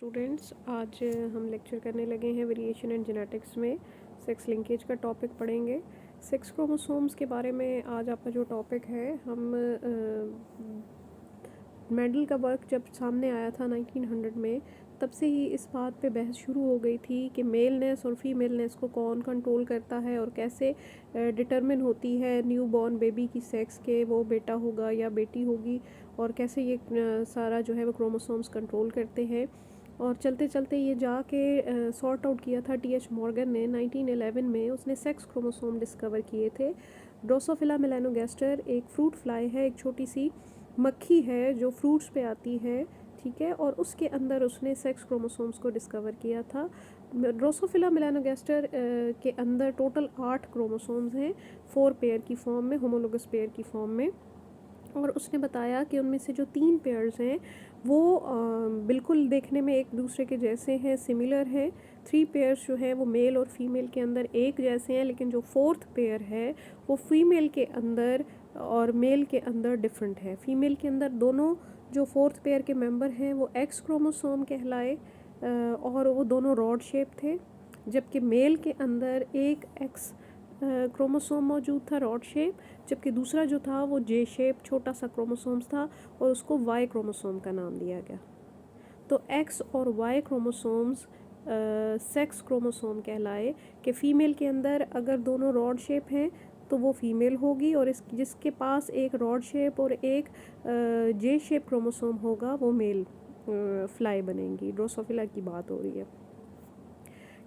Students, आज हम lecture करने लगे हैं वेरिएशन एंड जेनेटिक्स में सेक्स लिंकेज का टॉपिक पढ़ेंगे। सेक्स क्रोमोसोम्स के बारे में आज आपका जो टॉपिक है, हम मेंडल का वर्क जब सामने आया था 1900 में, तब से ही इस बात पे बहस शुरू हो गई थी कि मेलनेस और फीमेलनेस को कौन कंट्रोल करता है और कैसे डिटरमिन होती है न्यू बॉर्न बेबी की सेक्स के वो बेटा होगा या बेटी होगी, और कैसे ये सारा जो है वो क्रोमोसोम्स कंट्रोल करते हैं। और चलते चलते ये जाके सॉर्ट आउट किया था टी.एच. मॉर्गन ने 1911 में। उसने सेक्स क्रोमोसोम डिस्कवर किए थे। ड्रोसोफिला मेलानोगास्टर एक फ्रूट फ्लाई है, एक छोटी सी मक्खी है जो फ्रूट्स पे आती है, ठीक है, और उसके अंदर उसने सेक्स क्रोमोसोम्स को डिस्कवर किया था। ड्रोसोफिला मेलानोगास्टर के अंदर टोटल 8 क्रोमोसोम्स हैं, 4 पेयर की फॉर्म में, होमोलोगस पेयर की फॉर्म में। और उसने बताया कि उनमें से जो 3 पेयर्स हैं वो बिल्कुल देखने में एक दूसरे के जैसे हैं, सिमिलर हैं। 3 पेयर्स जो हैं वो मेल और फीमेल के अंदर एक जैसे हैं, लेकिन जो 4th पेयर है वो फीमेल के अंदर और मेल के अंदर डिफरेंट है। फीमेल के अंदर दोनों जो 4th पेयर के मेंबर हैं वो एक्स क्रोमोसोम कहलाए और वो दोनों रॉड शेप थे, जबकि मेल के अंदर एक एक्स क्रोमोसोम मौजूद था रॉड शेप, जबकि दूसरा जो था वो जे शेप छोटा सा क्रोमोसोम्स था और उसको वाई क्रोमोसोम का नाम दिया गया। तो एक्स और वाई क्रोमोसोम्स सेक्स क्रोमोसोम कहलाए कि फ़ीमेल के अंदर अगर दोनों रॉड शेप हैं तो वो फीमेल होगी, और इस जिसके पास एक रॉड शेप और एक जे शेप क्रोमोसोम होगा वो मेल फ्लाई बनेंगी। ड्रोसोफिला की बात हो रही है।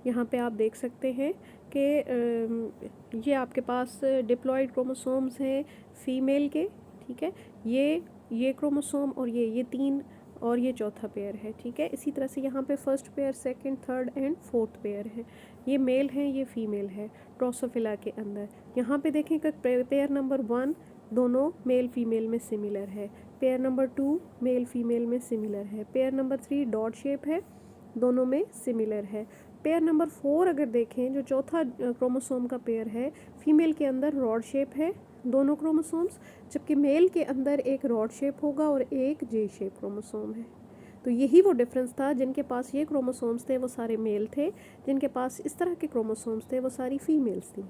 यहाँ पे आप देख सकते हैं कि ये आपके पास डिप्लॉयड क्रोमोसोम्स हैं फीमेल के, ठीक है। ये क्रोमोसोम और ये 3 और ये चौथा पेयर है, ठीक है। इसी तरह से यहाँ पे first pair, second, third and fourth pair है। ये मेल है, ये फीमेल है ड्रोसोफिला के अंदर। यहाँ पे देखें कि पेयर नंबर 1 दोनों मेल फीमेल में सिमिलर है, पेयर नंबर 2 मेल फीमेल में सिमिलर है, पेयर नंबर 3 डॉट शेप है, दोनों में सिमिलर है। पेयर नंबर 4 अगर देखें, जो चौथा क्रोमोसोम का पेयर है, फीमेल के अंदर रॉड शेप है दोनों क्रोमोसोम्स, जबकि मेल के अंदर एक रॉड शेप होगा और एक जे शेप क्रोमोसोम है। तो यही वो डिफरेंस था। जिनके पास ये क्रोमोसोम्स थे वो सारे मेल थे, जिनके पास इस तरह के क्रोमोसोम्स थे वो सारी फीमेल्स थी।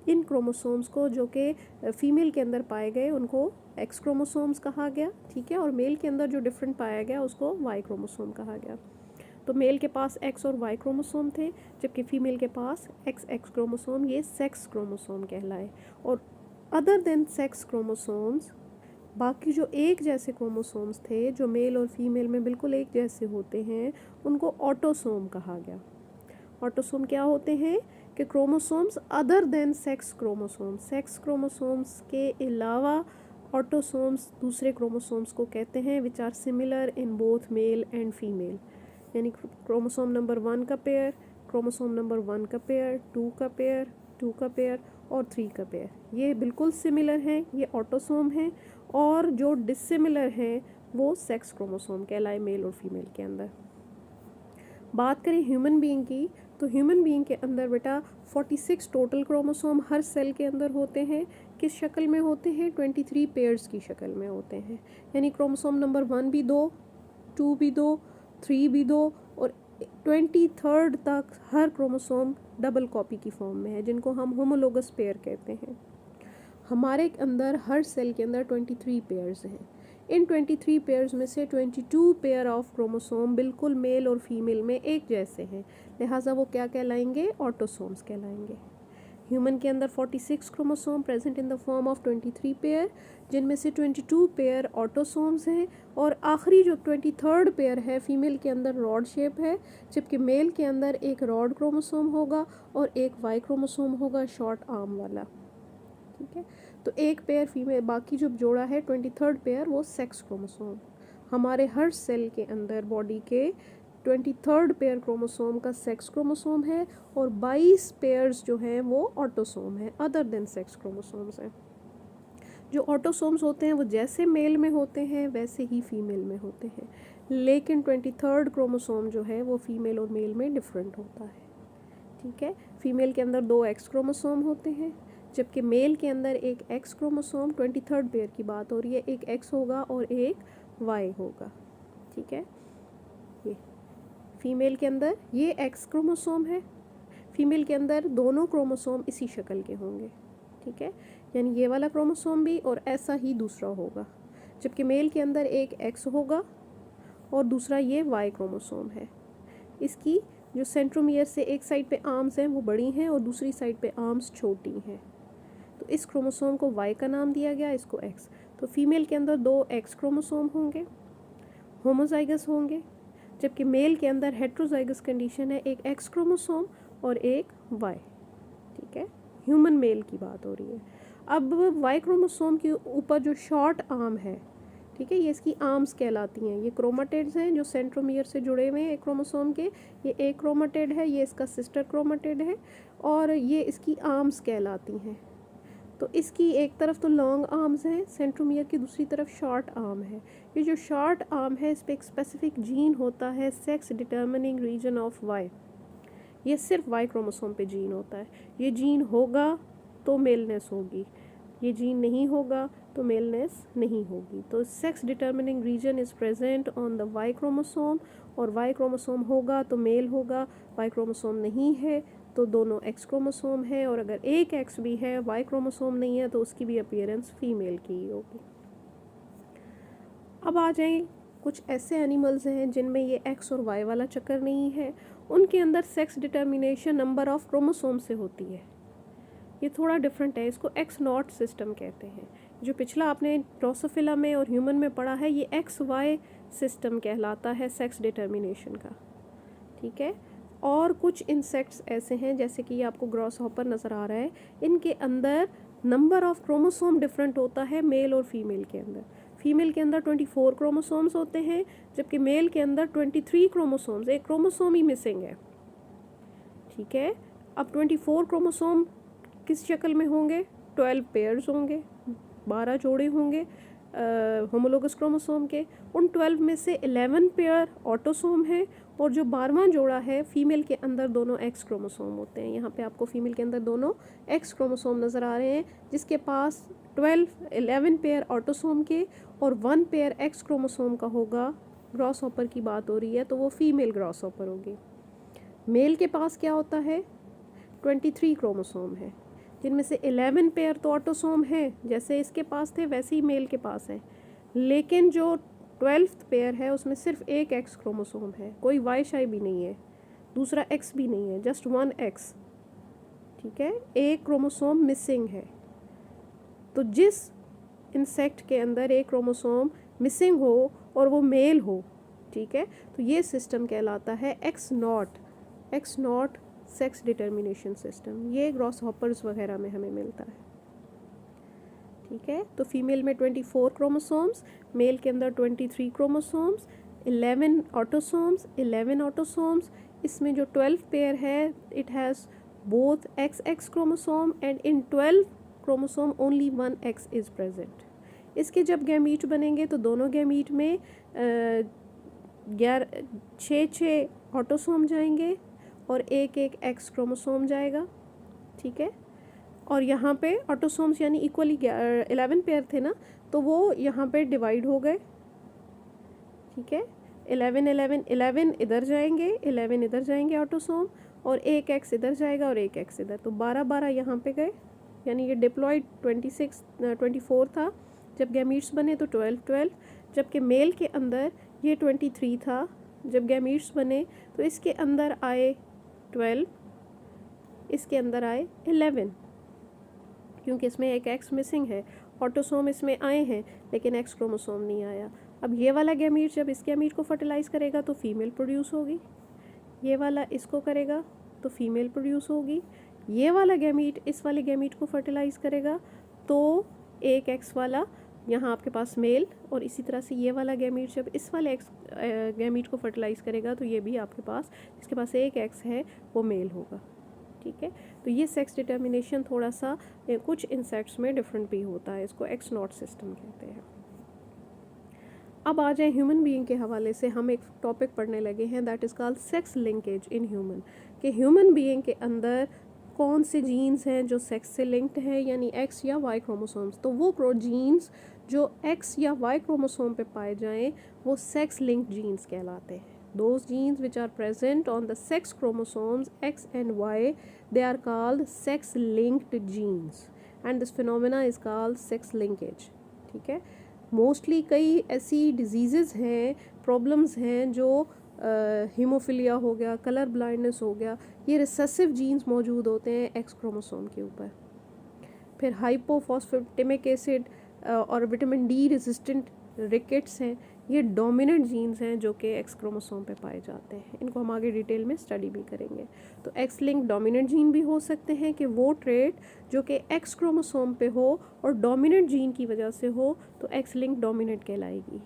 इन क्रोमोसोम्स को जो कि फीमेल के अंदर पाए गए उनको एक्स क्रोमोसोम्स कहा गया, ठीक है, और मेल के अंदर जो डिफरेंट पाया गया उसको वाई क्रोमोसोम कहा गया। तो मेल के पास एक्स और वाई क्रोमोसोम थे, जबकि फीमेल के पास एक्स एक्स क्रोमोसोम, ये सेक्स क्रोमोसोम कहलाए। और अदर देन सेक्स क्रोमोसोम्स, बाकी जो एक जैसे क्रोमोसोम्स थे जो मेल और फीमेल में बिल्कुल एक जैसे होते हैं, उनको ऑटोसोम कहा गया। ऑटोसोम क्या होते हैं कि chromosomes other than sex chromosomes के अलावा ऑटोसोम्स दूसरे क्रोमोसोम्स को कहते हैं, which are similar in both male and female. यानी क्रोमोसोम नंबर 1 का पेयर, क्रोमोसोम नंबर 1 का पेयर, 2 का पेयर, 2 का पेयर और 3 का पेयर, ये बिल्कुल सिमिलर हैं, ये ऑटोसोम हैं। और जो डिसिमिलर हैं वो सेक्स क्रोमोसोम कहलाए मेल और फीमेल के अंदर। बात करें ह्यूमन बीइंग की, तो ह्यूमन बीइंग के अंदर बेटा 46 टोटल क्रोमोसोम हर सेल के अंदर होते हैं। किस शक्ल में होते हैं? 23 पेयर्स की शक्ल में होते हैं। यानी क्रोमोसोम नंबर 1 भी 2, 2 भी 2, 3 भी 2 और 23rd तक हर क्रोमोसोम डबल कॉपी की फॉर्म में है, जिनको हम होमोलोगस पेयर कहते हैं। हमारे अंदर हर सेल के अंदर 23 पेयर्स हैं। इन 23 पेयर्स में से 22 पेयर ऑफ क्रोमोसोम बिल्कुल मेल और फीमेल में एक जैसे हैं, लिहाजा वो क्या कहलाएंगे? ऑटोसोम्स कहलाएंगे। ह्यूमन के अंदर 46 chromosome present in the form of 23 pair, जिनमें से 22 पेयर ऑटोसोम्स हैं, और आखिरी जो 23rd पेयर है फीमेल के अंदर रॉड शेप है, जबकि मेल के अंदर एक रॉड क्रोमोसोम होगा और एक वाई क्रोमोसोम होगा शॉर्ट आर्म वाला, ठीक है। तो एक पेयर फीमेल, बाकी जो जोड़ा है 23rd पेयर वो सेक्स क्रोमोसोम। हमारे हर सेल के अंदर बॉडी के 23rd पेयर क्रोमोसोम का सेक्स क्रोमोसोम है और 22 पेयर्स जो हैं वो ऑटोसोम है, अदर देन सेक्स क्रोमोसोम्स हैं। जो ऑटोसोम्स होते हैं वो जैसे मेल में होते हैं वैसे ही फीमेल में होते हैं, लेकिन 23rd क्रोमोसोम जो है वो फीमेल और मेल में डिफरेंट होता है, ठीक है। फीमेल के अंदर 2 एक्स क्रोमोसोम होते हैं, जबकि मेल के अंदर एक एक्स क्रोमोसोम, 23rd पेयर की बात हो रही है, एक एक्स होगा और एक वाई होगा, ठीक है। ये फीमेल के अंदर ये एक्स क्रोमोसोम है, फीमेल के अंदर दोनों क्रोमोसोम इसी शक्ल के होंगे, ठीक है, यानी ये वाला क्रोमोसोम भी और ऐसा ही दूसरा होगा, जबकि मेल के अंदर एक एक्स होगा और दूसरा ये वाई क्रोमोसोम है। इसकी जो सेंट्रोमियर से एक साइड पे आर्म्स हैं वो बड़ी हैं और दूसरी साइड पे आर्म्स छोटी हैं, तो इस क्रोमोसोम को वाई का नाम दिया गया, इसको एक्स। तो फीमेल के अंदर दो एक्स क्रोमोसोम होंगे, होमोजाइगस होंगे, जबकि मेल के अंदर हेट्रोजाइगस कंडीशन है, एक एक्स क्रोमोसोम और एक वाई, ठीक है, ह्यूमन मेल की बात हो रही है। अब वाई क्रोमोसोम के ऊपर जो शॉर्ट आर्म है, ठीक है, ये इसकी आर्म्स कहलाती हैं, ये क्रोमाटिड्स हैं जो सेंट्रोमियर से जुड़े हुए हैं एक क्रोमोसोम के, ये एक क्रोमाटिड है, ये इसका सिस्टर क्रोमाटिड है और ये इसकी आर्म्स कहलाती हैं। तो इसकी एक तरफ तो लॉन्ग आर्म्स हैं सेंट्रोमियर की, दूसरी तरफ शॉर्ट आर्म है। ये जो शॉर्ट आर्म है इस पर एक स्पेसिफिक जीन होता है, sex determining region of Y, ये सिर्फ वाई क्रोमोसोम पे जीन होता है। ये जीन होगा तो मेलनेस होगी, ये जीन नहीं होगा तो मेलनेस नहीं होगी। तो sex determining region is present on the Y chromosome, और वाई क्रोमोसोम होगा तो मेल होगा, वाई क्रोमोसोम नहीं है तो दोनों एक्स क्रोमोसोम है, और अगर एक एक्स भी है वाई क्रोमोसोम नहीं है तो उसकी भी अपीयरेंस फीमेल की ही होगी। अब आ जाएं, कुछ ऐसे एनिमल्स हैं जिनमें ये एक्स और वाई वाला चक्कर नहीं है, उनके अंदर sex determination number of chromosome से होती है, ये थोड़ा डिफरेंट है, इसको एक्स नॉट सिस्टम कहते हैं। जो पिछला आपने ड्रोसोफिला में और ह्यूमन में पढ़ा है ये एक्स वाई सिस्टम कहलाता है सेक्स डिटर्मिनेशन का, ठीक है। और कुछ इंसेक्ट्स ऐसे हैं जैसे कि ये आपको ग्रॉस हॉपर नज़र आ रहा है, इनके अंदर नंबर ऑफ क्रोमोसोम डिफरेंट होता है मेल और फीमेल के अंदर। फीमेल के अंदर 24 क्रोमोसोम्स होते हैं, जबकि मेल के अंदर 23 क्रोमोसोम्स, एक क्रोमोसोम ही मिसिंग है, ठीक है। अब 24 क्रोमोसोम किस शक्ल में होंगे, 12 पेयर्स होंगे, 12 जोड़े होंगे होमोलोगस क्रोमोसोम के। उन 12 में से 11 पेयर ऑटोसोम है और जो 12वां जोड़ा है फीमेल के अंदर दोनों एक्स क्रोमोसोम होते हैं। यहाँ पे आपको फीमेल के अंदर दोनों एक्स क्रोमोसोम नज़र आ रहे हैं, जिसके पास 11 पेयर ऑटोसोम के और 1 पेयर एक्स क्रोमोसोम का होगा। ग्रॉस हॉपर की बात हो रही है तो वो फीमेल ग्रॉस हॉपर होगी। मेल के पास क्या होता है, 23 क्रोमोसोम है, जिनमें से 11 पेयर तो ऑटोसोम है, जैसे इसके पास थे वैसे ही मेल के पास है, लेकिन जो 12th पेयर है उसमें सिर्फ एक एक्स क्रोमोसोम है, कोई वाई शाई भी नहीं है, दूसरा एक्स भी नहीं है, जस्ट 1 एक्स, ठीक है, एक क्रोमोसोम मिसिंग है। तो जिस इंसेक्ट के अंदर एक क्रोमोसोम मिसिंग हो और वो मेल हो, ठीक है, तो ये सिस्टम कहलाता है x not sex determination system. ये ग्रॉस हॉपर्स वगैरह में हमें मिलता है, ठीक है। तो फीमेल में 24 क्रोमोसोम्स, मेल के अंदर 23 क्रोमोसोम्स, 11 ऑटोसोम्स। इसमें जो 12 पेयर है it has both x chromosome and in 12 chromosome only 1 x is present. इसके जब गैमीट बनेंगे तो दोनों गैमीट में 6 ऑटोसोम जाएंगे और एक एक्स क्रोमोसोम जाएगा, ठीक है। और यहाँ पे ऑटोसोम्स यानी इक्वली 11 पेयर थे ना, तो वो यहाँ पे डिवाइड हो गए, ठीक है। 11 इधर जाएंगे, 11 इधर जाएंगे ऑटोसोम, और एक एक्स इधर जाएगा और एक एक्स इधर, तो 12 यहाँ पे गए, यानी ये डिप्लॉयड 24 था, जब गैमीट्स बने तो 12, जबकि मेल के अंदर ये 23 था, जब गैमीट्स बने तो इसके अंदर आए 12, इसके अंदर आए 11, क्योंकि इसमें एक एक्स मिसिंग है। ऑटोसोम इसमें आए हैं लेकिन एक्स क्रोमोसोम नहीं आया। अब ये वाला गैमीट जब इस गैमीट को फर्टिलाइज़ करेगा तो फीमेल प्रोड्यूस होगी, ये वाला इसको करेगा तो फीमेल प्रोड्यूस होगी, ये वाला गैमीट इस वाले गैमीट को फर्टिलाइज़ करेगा तो एक एक्स वाला यहाँ आपके पास मेल, और इसी तरह से ये वाला गैमीट जब इस वाले एक्स गैमीट को फर्टिलाइज़ करेगा तो ये भी आपके पास, जिसके पास एक एक्स है वो मेल होगा, ठीक है। तो ये सेक्स डिटर्मिनेशन थोड़ा सा कुछ इंसेक्ट्स में डिफरेंट भी होता है, इसको एक्स नॉट सिस्टम कहते हैं। अब आ जाए ह्यूमन बीइंग के हवाले से, हम एक टॉपिक पढ़ने लगे हैं that is called sex linkage in human, कि ह्यूमन बीइंग के अंदर कौन से जीन्स हैं जो सेक्स से लिंक्ड हैं, यानी एक्स या वाई क्रोमोसोम्स। तो वो जीन्स जो एक्स या वाई क्रोमोसोम पे पाए जाएं वो सेक्स लिंक्ड जीन्स कहलाते हैं, Those genes which are present on the sex chromosomes X and Y, they are called sex linked genes and this phenomena is called sex linkage. ठीक है, mostly कई ऐसी डिजीज़ेज़ हैं, प्रॉब्लम्स हैं जो haemophilia हो गया, कलर ब्लाइंडनेस हो गया, ये रिसेसिव जीन्स मौजूद होते हैं एक्स क्रोमोसोम के ऊपर। फिर हाइपोफॉस्फेटिमिक एसिड और विटामिन डी रेजिस्टेंट रिकेट्स हैं, ये डोमिनेंट जीन्स हैं जो कि एक्स क्रोमोसोम पे पाए जाते हैं। इनको हम आगे डिटेल में स्टडी भी करेंगे। तो एक्स लिंक डोमिनेंट जीन भी हो सकते हैं कि वो ट्रेट जो कि एक्स क्रोमोसोम पे हो और डोमिनेंट जीन की वजह से हो तो एक्स लिंक डोमिनेंट कहलाएगी।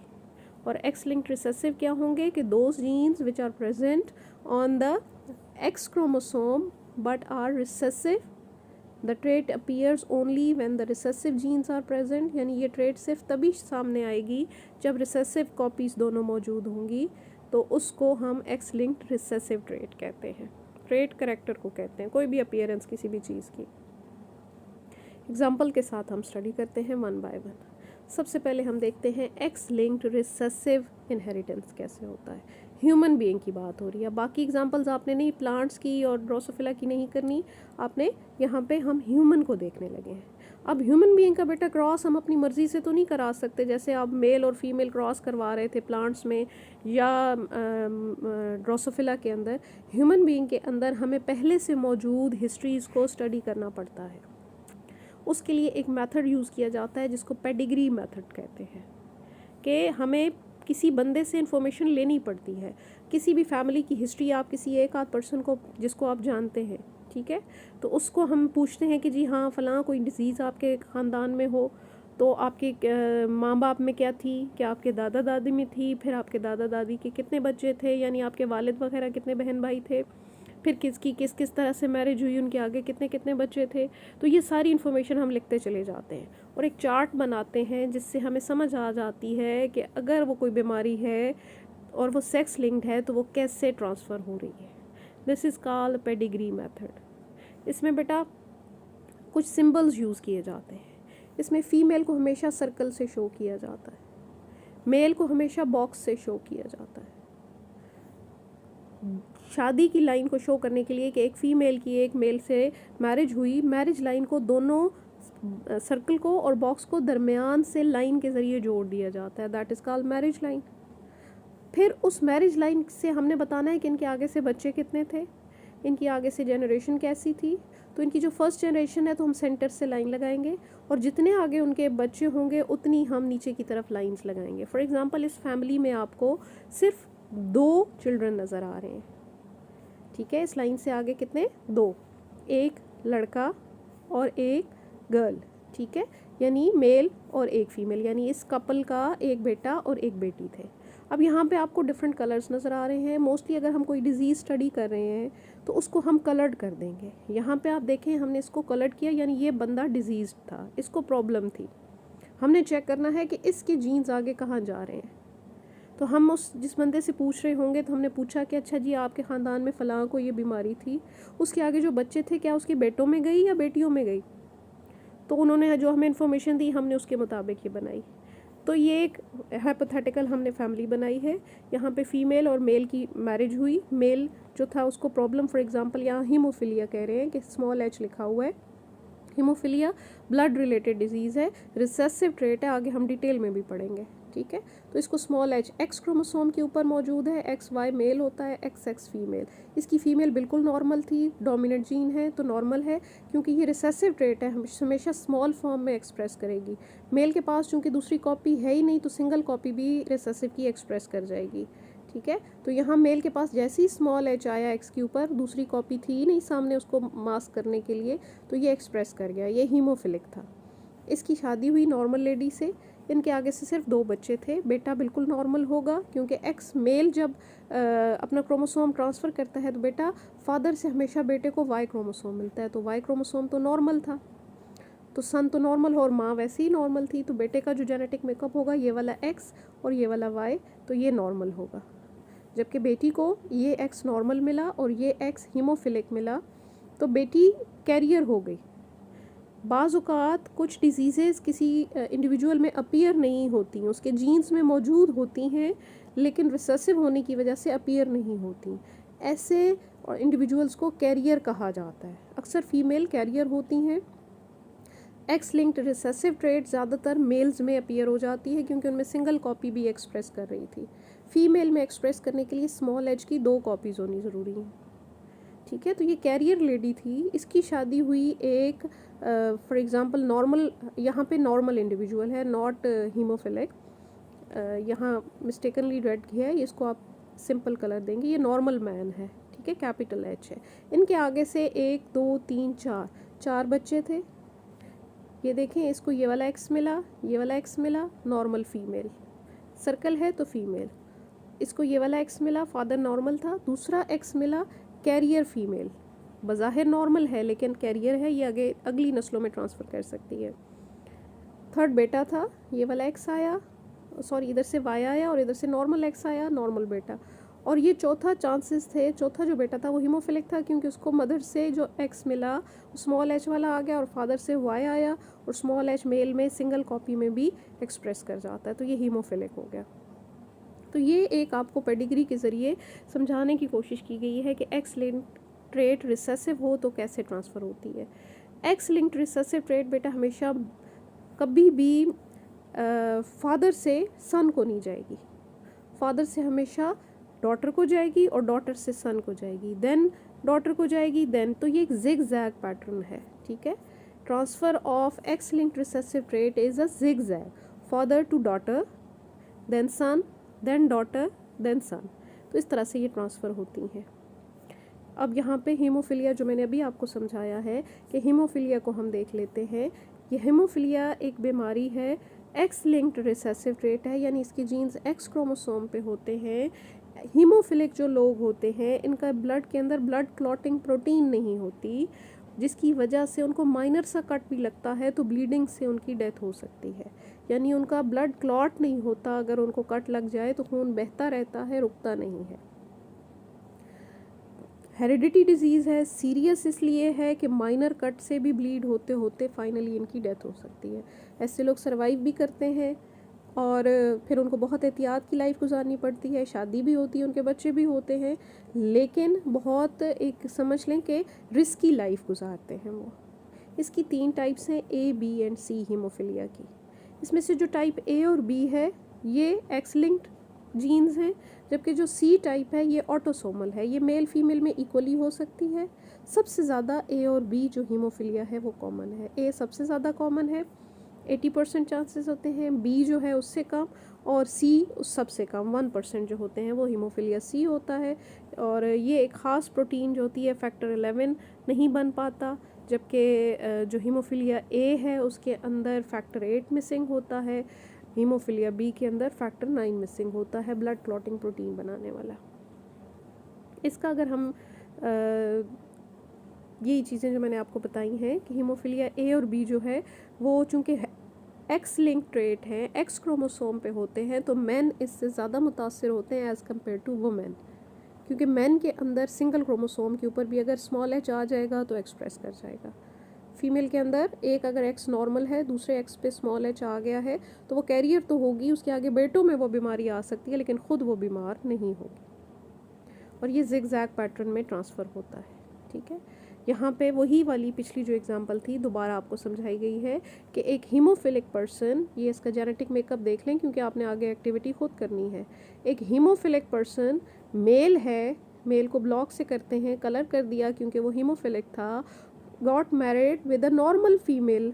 और एक्स लिंक रिसेसिव क्या होंगे कि those genes which are present on the X chromosome but are recessive. The trait appears only when the recessive genes are present, यानी ये ट्रेट सिर्फ तभी सामने आएगी जब रिसेसिव कॉपीज़ दोनों मौजूद होंगी, तो उसको हम एक्स लिंक्ड रिसेसिव ट्रेट कहते हैं। ट्रेट करेक्टर को कहते हैं, कोई भी अपीयरेंस किसी भी चीज़ की। एग्जाम्पल के साथ हम स्टडी करते हैं वन बाय वन। सबसे पहले हम देखते हैं एक्स लिंक्ड रिसेसिव इनहेरिटेंस कैसे होता है। ह्यूमन बीइंग की बात हो रही है, बाकी एग्जांपल्स आपने नहीं प्लांट्स की और ड्रोसोफिला की नहीं करनी, आपने यहाँ पे हम ह्यूमन को देखने लगे हैं। अब ह्यूमन बीइंग का बेटा क्रॉस हम अपनी मर्ज़ी से तो नहीं करा सकते, जैसे आप मेल और फीमेल क्रॉस करवा रहे थे प्लांट्स में या ड्रोसोफिला के अंदर। ह्यूमन बीइंग के अंदर हमें पहले से मौजूद हिस्ट्रीज़ को स्टडी करना पड़ता है। उसके लिए एक मेथड यूज़ किया जाता है जिसको पेडिग्री मेथड कहते हैं, कि हमें किसी बंदे से इन्फॉर्मेशन लेनी पड़ती है। किसी भी फैमिली की हिस्ट्री आप किसी एक आध पर्सन को जिसको आप जानते हैं, ठीक है, तो उसको हम पूछते हैं कि जी हाँ फ़लाँ कोई डिज़ीज़ आपके ख़ानदान में हो तो आपके माँ बाप में क्या थी, क्या आपके दादा दादी में थी, फिर आपके दादा दादी के कितने बच्चे थे, यानी आपके वालिद वगैरह कितने बहन भाई थे, फिर किसकी किस किस तरह से मैरिज हुई, उनके आगे कितने कितने बच्चे थे। तो ये सारी इन्फॉर्मेशन हम लिखते चले जाते हैं और एक चार्ट बनाते हैं जिससे हमें समझ आ जाती है कि अगर वो कोई बीमारी है और वो सेक्स लिंक्ड है तो वो कैसे ट्रांसफ़र हो रही है। This is called pedigree method. इसमें बेटा कुछ सिंबल्स यूज़ किए जाते हैं। इसमें फ़ीमेल को हमेशा सर्कल से शो किया जाता है, मेल को हमेशा बॉक्स से शो किया जाता है। शादी की लाइन को शो करने के लिए कि एक फ़ीमेल की एक मेल से मैरिज हुई, मैरिज लाइन को दोनों सर्कल को और बॉक्स को दरमियान से लाइन के ज़रिए जोड़ दिया जाता है, that is called marriage line. फिर उस मैरिज लाइन से हमने बताना है कि इनके आगे से बच्चे कितने थे, इनकी आगे से जनरेशन कैसी थी। तो इनकी जो फर्स्ट जनरेशन है तो हम सेंटर से लाइन लगाएंगे और जितने आगे उनके बच्चे होंगे उतनी हम नीचे की तरफ लाइंस लगाएंगे। फॉर एग्ज़ाम्पल इस फैमिली में आपको सिर्फ 2 चिल्ड्रन नज़र आ रहे हैं, ठीक है, इस लाइन से आगे कितने, 2, एक लड़का और एक गर्ल, ठीक है, यानी मेल और एक फ़ीमेल, यानी इस कपल का एक बेटा और एक बेटी थे। अब यहाँ पे आपको डिफरेंट कलर्स नज़र आ रहे हैं। मोस्टली अगर हम कोई डिज़ीज़ स्टडी कर रहे हैं तो उसको हम कलर्ड कर देंगे। यहाँ पे आप देखें हमने इसको कलर्ड किया, यानी ये बंदा डिजीज़ था, इसको प्रॉब्लम थी। हमने चेक करना है कि इसके जीन्स आगे कहाँ जा रहे हैं। तो हम उस जिस बंदे से पूछ रहे होंगे तो हमने पूछा कि अच्छा जी आपके ख़ानदान में फ़लाँ को ये बीमारी थी, उसके आगे जो बच्चे थे क्या उसके बेटों में गई या बेटियों में गई। तो उन्होंने जो हमें इन्फॉर्मेशन दी हमने उसके मुताबिक ये बनाई। तो ये एक हाइपोथेटिकल हमने फैमिली बनाई है। यहाँ पे फ़ीमेल और मेल की मैरिज हुई। मेल जो था उसको प्रॉब्लम, फॉर एग्जांपल यहाँ हीमोफिलिया कह रहे हैं कि स्मॉल h लिखा हुआ है। हीमोफिलिया ब्लड रिलेटेड डिजीज़ है, रिसेसिव ट्रेट है, आगे हम डिटेल में भी पढ़ेंगे, ठीक है। तो इसको स्मॉल h एक्स क्रोमोसोम के ऊपर मौजूद है, XY मेल होता है, XX फीमेल। इसकी फ़ीमेल बिल्कुल नॉर्मल थी, डोमिनेंट जीन है तो नॉर्मल है, क्योंकि ये रिसेसिव ट्रेट है, हमेशा स्मॉल फॉर्म में एक्सप्रेस करेगी। मेल के पास चूँकि दूसरी कॉपी है ही नहीं तो सिंगल कॉपी भी रिसेसिव की एक्सप्रेस कर जाएगी, ठीक है। तो यहाँ मेल के पास जैसे ही स्मॉल h आया x के ऊपर, दूसरी कॉपी थी ही नहीं सामने उसको मास्क करने के लिए, तो ये एक्सप्रेस कर गया, ये हीमोफिलिक था। इसकी शादी हुई नॉर्मल लेडी से, इनके आगे से सिर्फ 2 बच्चे थे। बेटा बिल्कुल नॉर्मल होगा क्योंकि एक्स मेल जब अपना क्रोमोसोम ट्रांसफ़र करता है तो बेटा फादर से हमेशा बेटे को वाई क्रोमोसोम मिलता है, तो वाई क्रोमोसोम तो नॉर्मल था, तो सन तो नॉर्मल हो और माँ वैसे ही नॉर्मल थी, तो बेटे का जो जेनेटिक मेकअप होगा ये वाला एक्स और ये वाला वाई, तो ये नॉर्मल होगा। जबकि बेटी को ये एक्स नॉर्मल मिला और ये एक्स हीमोफिलिक मिला, तो बेटी कैरियर हो गई। बाज़ औक़ात कुछ डिजीज़ेज़ किसी इंडिविजुअल में अपीयर नहीं होती, उसके जीन्स में मौजूद होती हैं लेकिन रिसेसिव होने की वजह से अपीयर नहीं होती। ऐसे इंडिविजुअल्स को कैरियर कहा जाता है। अक्सर फीमेल कैरियर होती हैं। एक्स लिंक्ड रिसेसिव ट्रेट ज़्यादातर मेल्स में अपीयर हो जाती है क्योंकि उनमें सिंगल कॉपी भी एक्सप्रेस कर रही थी। फीमेल में एक्सप्रेस करने के लिए स्मॉल एच की 2 कॉपीज़ होनी ज़रूरी है। ठीक है, तो ये कैरियर लेडी थी, इसकी शादी हुई एक फॉर एग्ज़ाम्पल नॉर्मल, यहाँ पे नॉर्मल इंडिविजुअल है, नॉट हीमोफिलिक, यहाँ मिस्टेकनली रेड किया है, इसको आप सिंपल कलर देंगे, ये नॉर्मल मैन है। ठीक है, कैपिटल एच है। इनके आगे से 1 2 3 4 बच्चे थे। ये देखें, इसको ये वाला एक्स मिला, ये वाला एक्स मिला, नॉर्मल फीमेल, सर्कल है तो फीमेल। इसको ये वाला एक्स मिला, फादर नॉर्मल था, दूसरा एक्स मिला, कैरियर फीमेल, बज़ाहिर नॉर्मल है लेकिन कैरियर है, ये आगे अगली नस्लों में ट्रांसफ़र कर सकती है। थर्ड बेटा था, ये वाला एक्स आया, सॉरी इधर से वाई आया और इधर से नॉर्मल एक्स आया, नॉर्मल बेटा। और ये चौथा चांसेस थे, चौथा जो बेटा था वो हीमोफिलिक था क्योंकि उसको मदर से जो एक्स मिला स्मॉल एच वाला आ गया और फादर से वाई आया, और स्मॉल एच मेल में सिंगल कॉपी में भी एक्सप्रेस कर जाता है, तो ये हीमोफिलिक हो गया। तो ये एक आपको पेडिग्री के ज़रिए समझाने की कोशिश की गई है कि एक्स लिंक्ड ट्रेट रिसेसिव हो तो कैसे ट्रांसफ़र होती है। एक्स लिंक्ड रिसेसिव ट्रेट बेटा हमेशा कभी भी फादर से सन को नहीं जाएगी, फादर से हमेशा डॉटर को जाएगी और डॉटर से सन को जाएगी, देन डॉटर को जाएगी, देन, तो ये एक जिग जैग पैटर्न है। ठीक है, transfer of X linked recessive trait is a zigzag, father to daughter, then son, then daughter, then son, तो इस तरह से ये ट्रांसफ़र होती हैं। अब यहाँ पे हीमोफिलिया जो मैंने अभी आपको समझाया है कि हीमोफिलिया को हम देख लेते हैं। ये हीमोफिलिया एक बीमारी है, एक्स लिंक्ड रिसेसिव ट्रेट है, यानी इसके जीन्स एक्स क्रोमोसोम पे होते हैं। हीमोफिलिक जो लोग होते हैं इनका ब्लड के अंदर ब्लड क्लॉटिंग प्रोटीन नहीं होती, जिसकी वजह से उनको माइनर सा कट भी लगता है तो ब्लीडिंग से उनकी डेथ हो सकती है, यानी उनका ब्लड क्लॉट नहीं होता, अगर उनको कट लग जाए तो खून बहता रहता है, रुकता नहीं है। हेरिडिटी डिजीज़ है, सीरियस इसलिए है कि माइनर कट से भी ब्लीड होते होते फाइनली इनकी डेथ हो सकती है। ऐसे लोग सर्वाइव भी करते हैं और फिर उनको बहुत एहतियात की लाइफ गुजारनी पड़ती है, शादी भी होती है, उनके बच्चे भी होते हैं, लेकिन बहुत एक समझ लें कि रिस्की लाइफ गुजारते हैं वो। इसकी 3 टाइप्स हैं, A B and C haemophilia की। इसमें से जो टाइप ए और बी है ये एक्स लिंक्ड जीन्स हैं, जबकि जो सी टाइप है ये ऑटोसोमल है, ये मेल फीमेल में इक्वली हो सकती है। सबसे ज़्यादा ए और बी जो हीमोफिलिया है वो कॉमन है। ए सबसे ज़्यादा कॉमन है, 80% चांसेस होते हैं, बी जो है उससे कम, और सी उस सबसे कम 1% जो होते हैं वो हीमोफिलिया सी होता है। और ये एक ख़ास प्रोटीन जो होती है फैक्टर 11 नहीं बन पाता, जबकि जो हीमोफिलिया ए है उसके अंदर फैक्टर 8 मिसिंग होता है, हीमोफिलिया बी के अंदर फैक्टर 9 मिसिंग होता है, ब्लड क्लॉटिंग प्रोटीन बनाने वाला। इसका अगर हम यही चीज़ें जो मैंने आपको बताई हैं कि हीमोफिलिया ए और बी जो है वो चूँकि एक्स लिंक ट्रेट हैं, एक्स क्रोमोसोम पे होते हैं, तो मेन इससे ज़्यादा मुतासिर होते हैं एज़ कम्पेयर टू वुमेन, क्योंकि मेन के अंदर सिंगल क्रोमोसोम के ऊपर भी अगर स्मॉल एच आ जाएगा तो एक्सप्रेस कर जाएगा। फीमेल के अंदर एक अगर एक्स नॉर्मल है, दूसरे एक्स पे स्मॉल एच आ गया है तो वो कैरियर तो होगी, उसके आगे बेटों में वो बीमारी आ सकती है लेकिन ख़ुद वो बीमार नहीं होगी, और ये जिग जैग पैटर्न में ट्रांसफ़र होता है। ठीक है, यहाँ पे वही वाली पिछली जो एग्जांपल थी दोबारा आपको समझाई गई है कि एक हीमोफिलिक पर्सन, ये इसका जेनेटिक मेकअप देख लें क्योंकि आपने आगे एक्टिविटी खुद करनी है। एक हीमोफिलिक पर्सन मेल है, मेल को ब्लॉक से करते हैं, कलर कर दिया क्योंकि वो हीमोफिलिक था, got married with a normal female.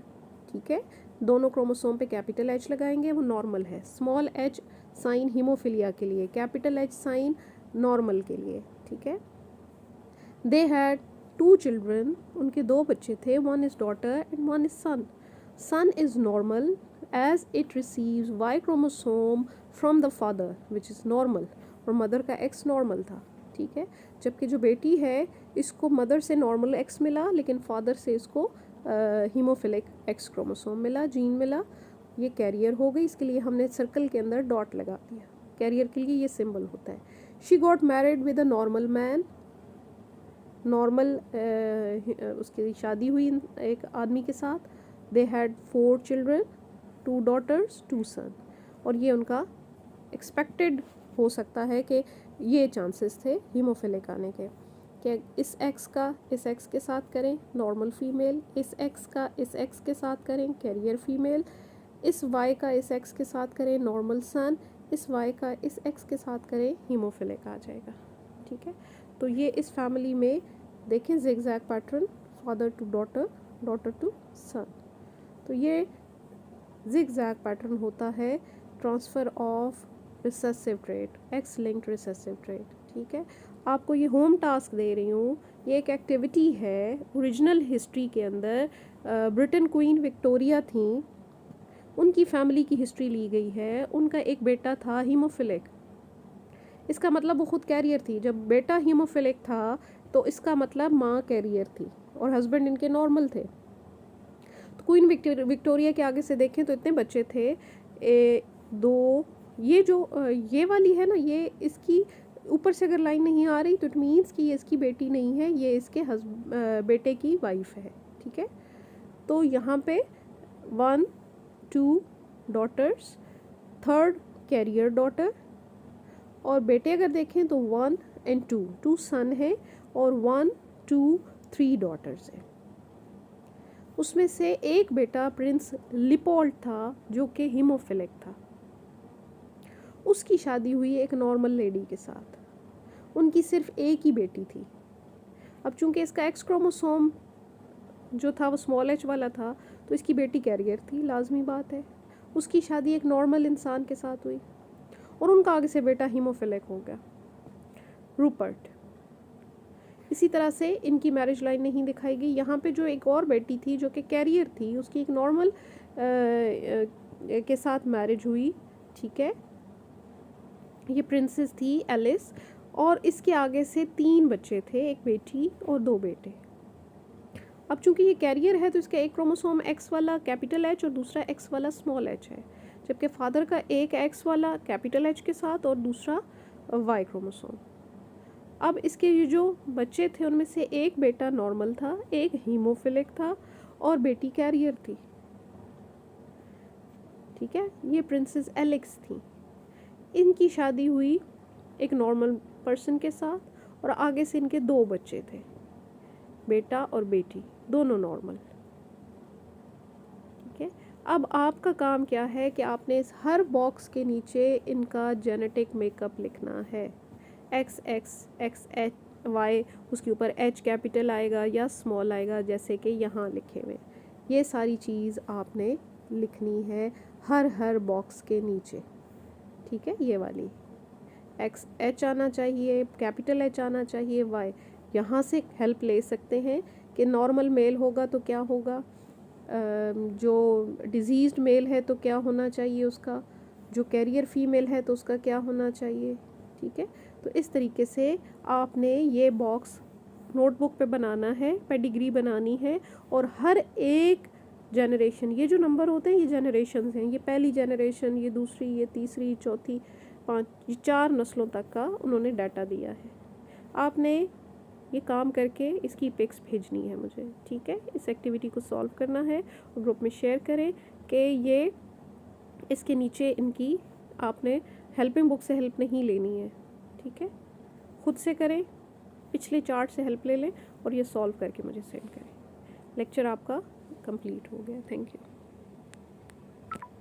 ठीक है, दोनों क्रोमोसोम पे कैपिटल एच लगाएंगे, वो नॉर्मल है, स्मॉल एच साइन हीमोफिलिया के लिए, कैपिटल एच साइन नॉर्मल के लिए। ठीक है, दे हैड 2 चिल्ड्रन, उनके 2 बच्चे थे, 1 is daughter and 1 is son. Son is normal as it receives Y chromosome from the father which is normal, और मदर का एक्स नॉर्मल था। ठीक है, जबकि जो बेटी है इसको मदर से नॉर्मल एक्स मिला लेकिन फादर से इसको हीमोफिलिक एक्स क्रोमोसोम मिला, जीन मिला, ये कैरियर हो गई, इसके लिए हमने सर्कल के अंदर डॉट लगा दिया, कैरियर के लिए ये सिंबल होता है। She got married with a normal man, normal उसकी शादी हुई एक आदमी के साथ। दे हैड 4 चिल्ड्रन, 2 डॉटर्स 2 सन, और ये उनका एक्सपेक्टेड हो सकता है कि ये चांसेस थे हीमोफिलिक आने के, कि इस एक्स का इस एक्स के साथ करें नॉर्मल फीमेल, इस एक्स का इस एक्स के साथ करें कैरियर फीमेल, इस वाई का इस एक्स के साथ करें नॉर्मल सन, इस वाई का इस एक्स के साथ करें हीमोफिलिक आ जाएगा। ठीक है, तो ये इस फैमिली में देखें zigzag pattern, father to daughter, daughter to son. तो ये जिगजैग पैटर्न होता है transfer of recessive trait, X linked recessive trait. ठीक है, आपको ये होम टास्क दे रही हूँ, ये एक एक्टिविटी है। ओरिजिनल हिस्ट्री के अंदर ब्रिटेन क्वीन विक्टोरिया थी, उनकी फैमिली की हिस्ट्री ली गई है। उनका एक बेटा था हीमोफिलिक, इसका मतलब वो खुद कैरियर थी। जब बेटा हीमोफिलिक था तो इसका मतलब माँ कैरियर थी और हस्बैंड इनके नॉर्मल थे। तो क्वीन विक्टोरिया के आगे से देखें तो इतने बच्चे थे, दो, ये जो ये वाली है ना, ये इसकी ऊपर से अगर लाइन नहीं आ रही तो इट मीन्स कि ये इसकी बेटी नहीं है, ये इसके बेटे की वाइफ है। ठीक है, तो यहाँ पे 1 2 डॉटर्स, थर्ड कैरियर डॉटर, और बेटे अगर देखें तो 1 and 2, 2 सन है और 1 2 3 डॉटर्स है। उसमें से एक बेटा प्रिंस लिपोल्ड था जो कि हीमोफिलिक था। उसकी शादी हुई एक नॉर्मल लेडी के साथ, उनकी सिर्फ एक ही बेटी थी। अब चूंकि इसका एक्स क्रोमोसोम जो था वो स्मॉल एच वाला था, तो इसकी बेटी कैरियर थी, लाजमी बात है। उसकी शादी एक नॉर्मल इंसान के साथ हुई और उनका आगे से बेटा हीमोफिलिक हो गया, रूपर्ट। इसी तरह से इनकी मैरिज लाइन नहीं दिखाई गई। यहाँ पे जो एक और बेटी थी जो कि कैरियर थी, उसकी एक नॉर्मल के साथ मैरिज हुई। ठीक है, ये प्रिंसेस थी एलिस, और इसके आगे से 3 बच्चे थे, एक बेटी और 2 बेटे। अब चूंकि ये कैरियर है तो इसका एक क्रोमोसोम एक्स वाला कैपिटल एच और दूसरा एक्स वाला स्मॉल एच है, जबकि फादर का एक एक्स वाला कैपिटल एच के साथ और दूसरा वाई क्रोमोसोम। अब इसके ये जो बच्चे थे उनमें से एक बेटा नॉर्मल था, एक हीमोफिलिक था और बेटी कैरियर थी। ठीक है, ये प्रिंसेस एलेक्स थी। इनकी शादी हुई एक नॉर्मल पर्सन के साथ और आगे से इनके 2 बच्चे थे, बेटा और बेटी, दोनों नॉर्मल। ठीक है, अब आपका काम क्या है कि आपने इस हर बॉक्स के नीचे इनका जेनेटिक मेकअप लिखना है। X X X H Y, उसके ऊपर एच कैपिटल आएगा या स्मॉल आएगा, जैसे कि यहाँ लिखे हुए। ये सारी चीज़ आपने लिखनी है हर बॉक्स के नीचे। ठीक है, ये वाली एक्स एच आना चाहिए, कैपिटल एच आना चाहिए, वाई। यहाँ से हेल्प ले सकते हैं कि नॉर्मल मेल होगा तो क्या होगा, जो डिजीज़्ड मेल है तो क्या होना चाहिए उसका, जो कैरियर फीमेल है तो उसका क्या होना चाहिए। ठीक है, तो इस तरीके से आपने ये बॉक्स नोटबुक पे बनाना है, पेडिग्री बनानी है, और हर एक जनरेशन, ये जो नंबर होते हैं ये जनरेशन्स हैं, ये पहली जनरेशन, ये दूसरी, ये तीसरी, चौथी, 5, 4 नस्लों तक का उन्होंने डाटा दिया है। आपने ये काम करके इसकी पिक्स भेजनी है मुझे। ठीक है, इस एक्टिविटी को सॉल्व करना है और ग्रुप में शेयर करें कि ये इसके नीचे इनकी आपने हेल्पिंग बुक से हेल्प नहीं लेनी है। ठीक है, खुद से करें, पिछले चार्ट से हेल्प ले लें और ये सॉल्व करके मुझे सेंड करें। लेक्चर आपका कंप्लीट हो गया। Thank you.